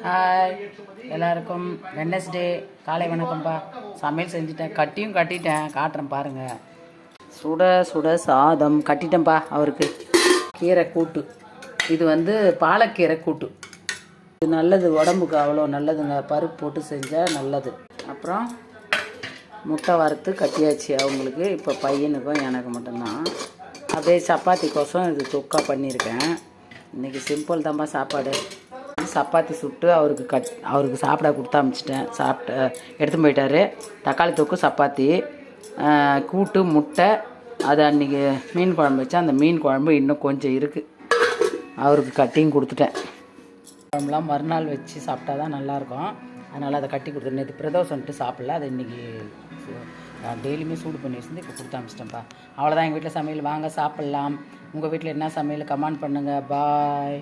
Hi எல்லாருக்கும் Wednesday காலை வணக்கம்ப்பா. சமையல் செஞ்சுட்டேன், கட்டிட்டேன், காட்டுறேன் பாருங்கள். சுட சுட சாதம் கட்டிட்டேன்ப்பா. அவருக்கு கீரை கூட்டு, இது வந்து பாலக்கீரை கூட்டு. இது நல்லது, உடம்புக்கு அவ்வளோ நல்லதுங்க. பருப்பு போட்டு செஞ்சால் நல்லது. அப்புறம் முட்டை வறுத்து கட்டியாச்சு அவங்களுக்கு. இப்போ பையனுக்கும் எனக்கு மட்டும்தான். அப்படியே சப்பாத்திக்கோசம் இது தொக்கா பண்ணியிருக்கேன். இன்றைக்கி சிம்பிள் தான்ப்பா சாப்பாடு. சப்பாத்தி சுட்டு அவருக்கு சாப்பிட கொடுத்து அனுப்பிச்சிட்டேன். எடுத்து போயிட்டார். தக்காளி தொக்கு, சப்பாத்தி, கூட்டு, முட்டை. அது அன்றைக்கி மீன் குழம்பு வச்சா அந்த மீன் குழம்பு இன்னும் கொஞ்சம் இருக்குது. அவருக்கு கட்டிங் கொடுத்துட்டேன். குழம்புலாம் மறுநாள் வச்சு சாப்பிட்டா தான் நல்லாயிருக்கும். அதனால் அதை கட்டி கொடுத்துருந்தேன். நேற்று பிரதோஷம்ட்டு சாப்பிடல. அதை இன்றைக்கி டெய்லியுமே சூடு பண்ணி வச்சுருந்து இப்போ கொடுத்து அனுப்பிச்சிட்டேன்ப்பா. அவ்வளோதான் எங்கள் வீட்டில் சமையல். வாங்க சாப்பிட்லாம். உங்கள் வீட்டில் என்ன சமையல் கமெண்ட் பண்ணுங்கள். பாய்.